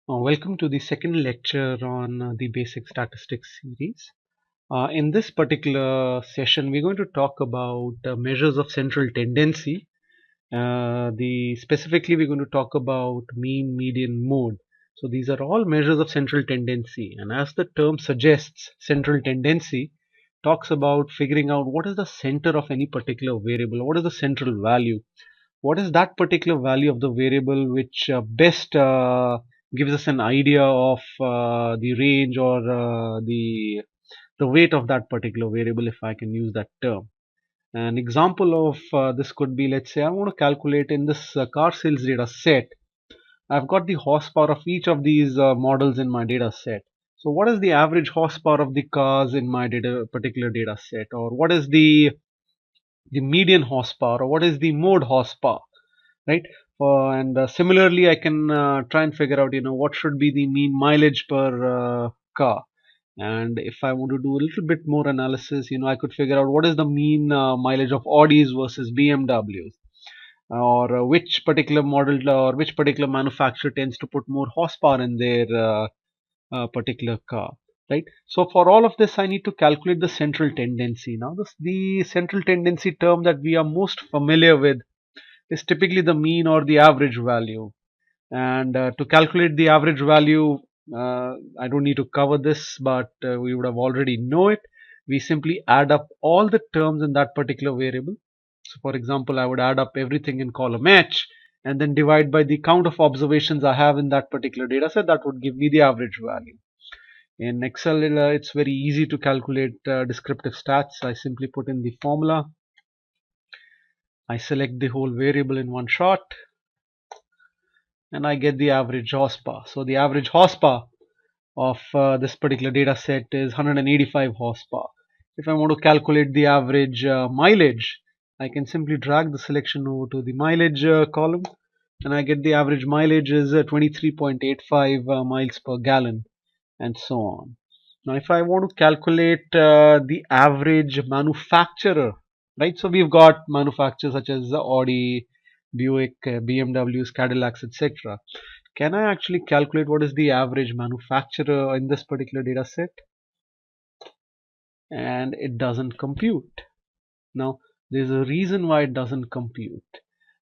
Welcome to the second lecture on the basic statistics series. In this particular session, we're going to talk about measures of central tendency. The specifically, we're going to talk about mean, median, mode. So these are all measures of central tendency, and as the term suggests, central tendency talks about figuring out what is the center of any particular variable, what is the central value, what is that particular value of the variable which best gives us an idea of the range or the weight of that particular variable, if I can use that term. An example of this could be, let's say I want to calculate in this car sales data set. I've got the horsepower of each of these models in my data set. So what is the average horsepower of the cars in my particular data set, or what is the median horsepower, or what is the mode horsepower, right? And similarly, I can try and figure out, what should be the mean mileage per car. And if I want to do a little bit more analysis, I could figure out what is the mean mileage of Audis versus BMWs, or which particular model or which particular manufacturer tends to put more horsepower in their particular car, right? So for all of this, I need to calculate the central tendency. Now, the central tendency term that we are most familiar with is typically the mean or the average value. And to calculate the average value, I don't need to cover this, but we would have already know it. We simply add up all the terms in that particular variable. So for example, I would add up everything in column H and then divide by the count of observations I have in that particular data set. That would give me the average value. In Excel, it's very easy to calculate descriptive stats. I simply put in the formula. I select the whole variable in one shot, and I get the average horsepower. So the average horsepower of this particular data set is 185 horsepower. If I want to calculate the average mileage, I can simply drag the selection over to the mileage column, and I get the average mileage is 23.85 miles per gallon, and so on. Now, if I want to calculate the average manufacturer, right? So we've got manufacturers such as Audi, Buick, BMWs, Cadillacs, etc. Can I actually calculate what is the average manufacturer in this particular data set? And it doesn't compute. Now, there's a reason why it doesn't compute.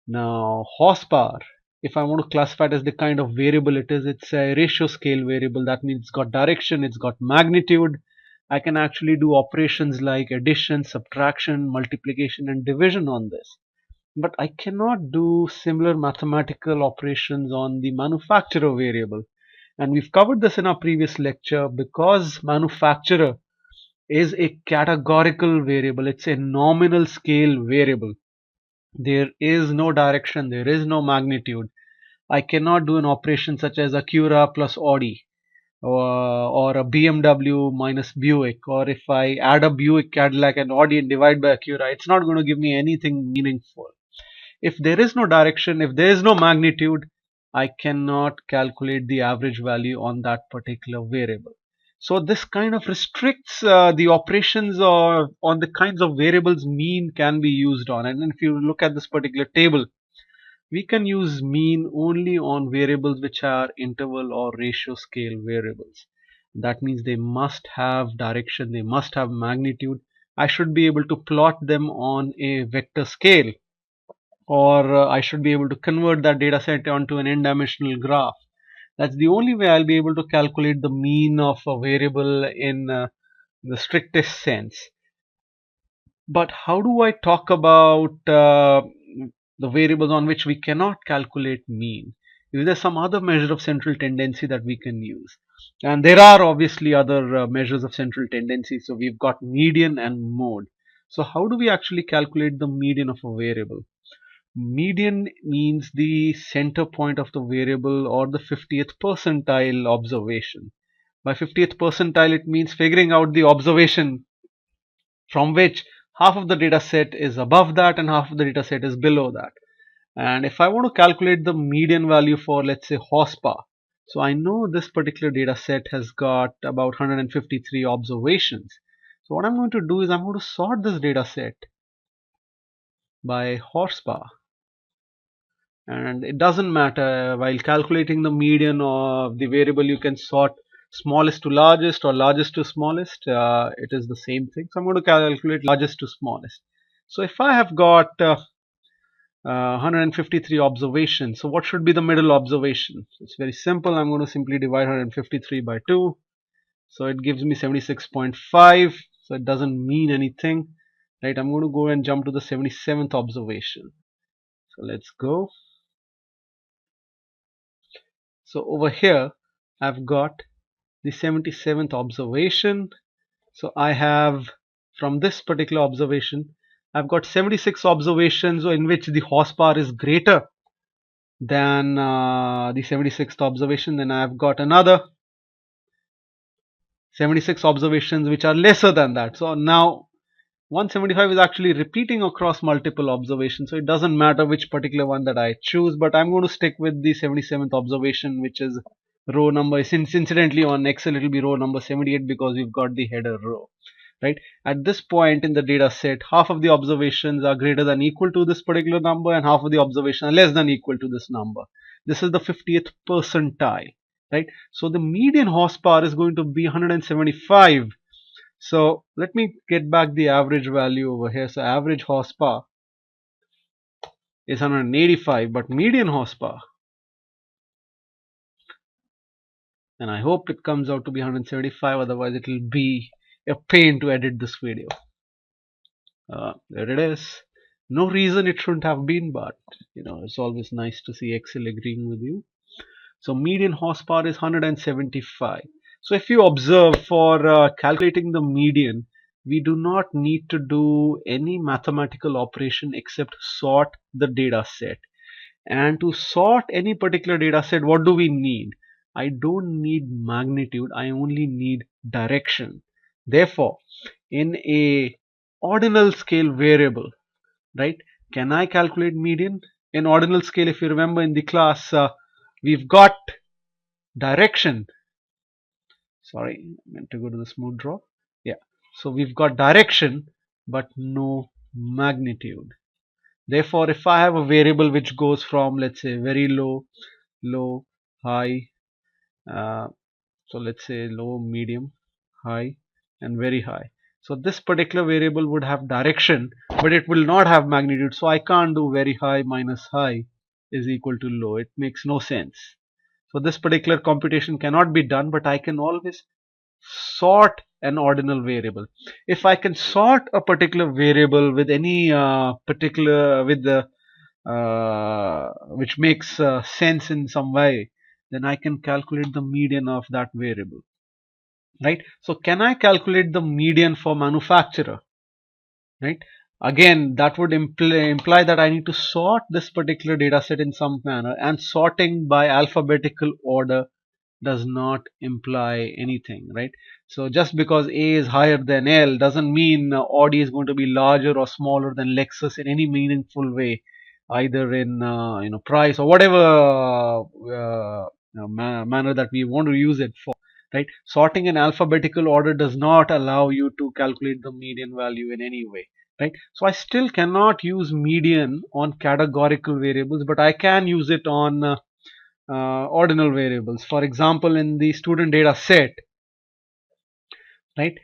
Now, horsepower, if I want to classify it as the kind of variable it is, it's a ratio scale variable. That means it's got direction, it's got magnitude. I can actually do operations like addition, subtraction, multiplication, and division on this. But I cannot do similar mathematical operations on the manufacturer variable. And we've covered this in our previous lecture. Because manufacturer is a categorical variable, it's a nominal scale variable. There is no direction, there is no magnitude. I cannot do an operation such as Acura plus Audi, or a BMW minus Buick, or if I add up Buick, Cadillac, and Audi and divide by Acura, it's not going to give me anything meaningful. If there is no direction, if there is no magnitude, I cannot calculate the average value on that particular variable. So this kind of restricts the operations or on the kinds of variables mean can be used on. And if you look at this particular table, we can use mean only on variables which are interval or ratio scale variables. That means they must have direction, they must have magnitude. I should be able to plot them on a vector scale, or I should be able to convert that data set onto an n-dimensional graph. That's the only way I'll be able to calculate the mean of a variable in the strictest sense. But how do I talk about the variables on which we cannot calculate mean? Is there some other measure of central tendency that we can use? And there are obviously other measures of central tendency. So we've got median and mode. So how do we actually calculate the median of a variable? Median means the center point of the variable or the 50th percentile observation. By 50th percentile, it means figuring out the observation from which half of the data set is above that and half of the data set is below that. And if I want to calculate the median value for, let's say, horsepower, so I know this particular data set has got about 153 observations. So what I'm going to do is I'm going to sort this data set by horsepower. and it doesn't matter while calculating the median of the variable. You can sort smallest to largest or largest to smallest. It is the same thing. So I'm going to calculate largest to smallest. So if I have got 153 observations, so what should be the middle observation? It's very simple. I'm going to simply divide 153 by 2. So it gives me 76.5. So it doesn't mean anything, right? I'm going to go and jump to the 77th observation. So let's go. So over here I've got the 77th observation. So I have, from this particular observation, I've got 76 observations in which the horsepower is greater than the 76th observation. Then I've got another 76 observations which are lesser than that. So now 175 is actually repeating across multiple observations, so it doesn't matter which particular one that I choose, but I'm going to stick with the 77th observation, which is row number. Since incidentally on Excel it will be row number 78 because we've got the header row, right? At this point in the data set, half of the observations are greater than equal to this particular number and half of the observations are less than equal to this number. This is the 50th percentile, right? So the median horsepower is going to be 175. So let me get back the average value over here. So average horsepower is 185, but median horsepower, and I hope it comes out to be 175, otherwise it will be a pain to edit this video. There it is. No reason it shouldn't have been, but it's always nice to see Excel agreeing with you. So median horsepower is 175. So if you observe, for calculating the median, we do not need to do any mathematical operation except sort the data set. And to sort any particular data set, what do we need? I don't need magnitude, I only need direction. Therefore, in a ordinal scale variable, right, can I calculate median? In ordinal scale, if you remember in the class, we've got direction. Sorry, I meant to go to the smooth draw. Yeah, so we've got direction but no magnitude. Therefore, if I have a variable which goes from, let's say, very low, low, high, so let's say low, medium, high, and very high. So this particular variable would have direction, but it will not have magnitude. So I can't do very high minus high is equal to low. It makes no sense. So this particular computation cannot be done, but I can always sort an ordinal variable. If I can sort a particular variable with any particular, with the which makes sense in some way, then I can calculate the median of that variable, right? So can I calculate the median for manufacturer, right? Again, that would imply that I need to sort this particular data set in some manner, and sorting by alphabetical order does not imply anything, right? So just because A is higher than L doesn't mean Audi is going to be larger or smaller than Lexus in any meaningful way, either in price or whatever manner that we want to use it for, right? Sorting in alphabetical order does not allow you to calculate the median value in any way, right? So I still cannot use median on categorical variables, but I can use it on ordinal variables. For example, in the student data set, right,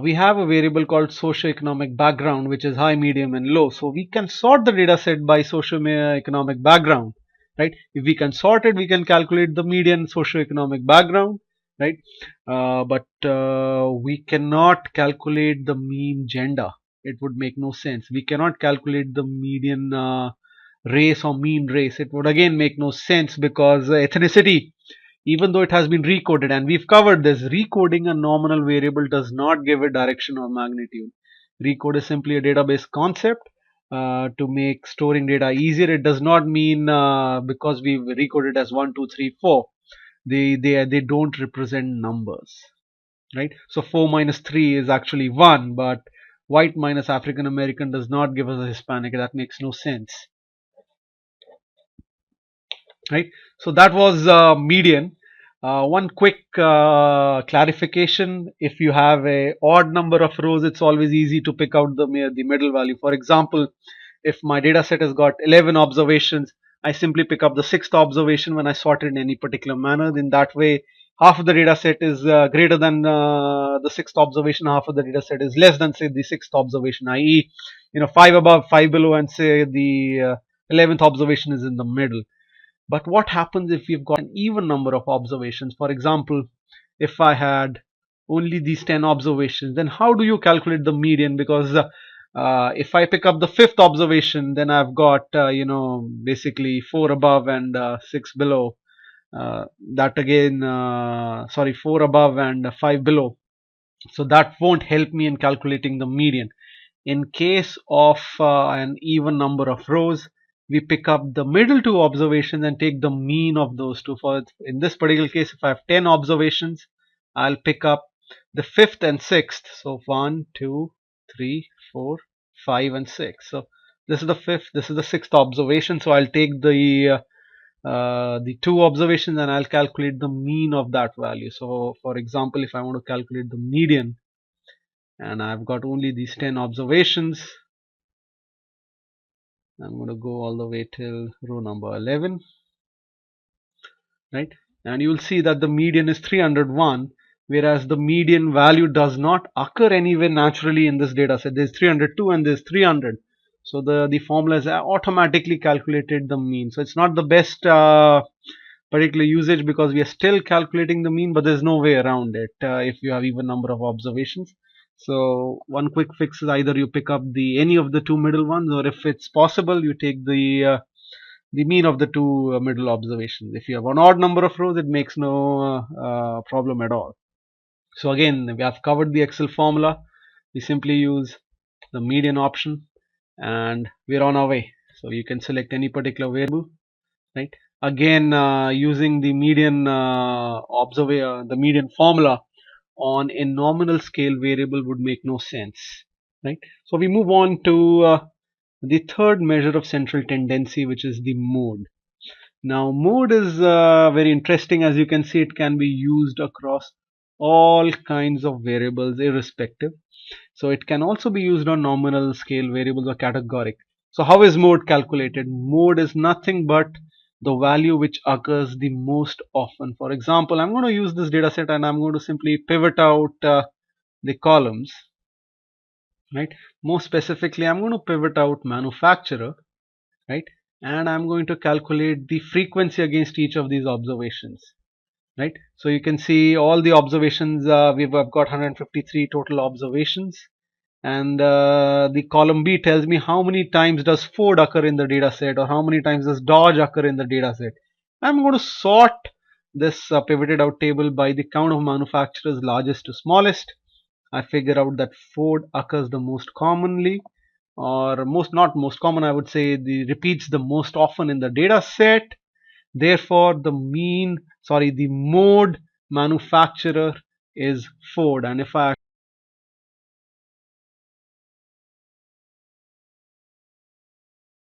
we have a variable called socioeconomic background, which is high, medium, and low. So we can sort the data set by socioeconomic background, right? If we can sort it, we can calculate the median socioeconomic background, right? But we cannot calculate the mean gender. It would make no sense. We cannot calculate the median race or mean race. It would again make no sense, because ethnicity, even though it has been recoded, and we've covered this, recoding a nominal variable does not give a direction or magnitude. Recode is simply a database concept to make storing data easier. It does not mean because we've recoded as 1 2 3 4, they don't represent numbers, right? So 4 minus 3 is actually 1, but white minus African American does not give us a Hispanic. That makes no sense, right? So that was median. One quick clarification: if you have a odd number of rows, it's always easy to pick out the middle value. For example, if my data set has got 11 observations, I simply pick up the sixth observation when I sort it in any particular manner. In that way, half of the data set is greater than the sixth observation, half of the data set is less than, say, the sixth observation, i.e., 5 above, 5 below, and say the 11th observation is in the middle. But what happens if we've got an even number of observations? For example, if I had only these 10 observations, then how do you calculate the median? Because if I pick up the fifth observation, then I've got, basically 4 above and 6 below. That again, sorry, 4 above and 5 below. So that won't help me in calculating the median. In case of an even number of rows, we pick up the middle two observations and take the mean of those two. For in this particular case, if I have 10 observations, I'll pick up the fifth and sixth. So 1, 2, 3, 4, 5, and 6. So this is the fifth, this is the sixth observation. So I'll take the two observations and I'll calculate the mean of that value. So for example, if I want to calculate the median, and I've got only these 10 observations, I'm going to go all the way till row number 11, right? And you will see that the median is 301, whereas the median value does not occur anywhere naturally in this data set. There's 302 and there's 300. So the formula has automatically calculated the mean. So it's not the best particular usage because we are still calculating the mean, but there's no way around it if you have even number of observations. So one quick fix is either you pick up any of the two middle ones, or if it's possible, you take the mean of the two middle observations. If you have an odd number of rows, it makes no problem at all. So again, we have covered the Excel formula. We simply use the median option and we're on our way. So you can select any particular variable, right? Again, using the median the median formula on a nominal scale variable would make no sense, right? So we move on to the third measure of central tendency, which is the mode. Now mode is very interesting. As you can see, it can be used across all kinds of variables irrespective. So it can also be used on nominal scale variables or categoric. So how is mode calculated? Mode is nothing but the value which occurs the most often. For example, I'm going to use this data set and I'm going to simply pivot out the columns, right? More specifically, I'm going to pivot out manufacturer, right? And I'm going to calculate the frequency against each of these observations, right? So you can see all the observations, we've got 153 total observations, and the column B tells me how many times does Ford occur in the data set, or how many times does Dodge occur in the data set. I'm going to sort this pivoted out table by the count of manufacturers, largest to smallest. I figure out that Ford occurs the most commonly, or not most common, I would say the repeats the most often in the data set. Therefore the mode manufacturer is Ford, and if I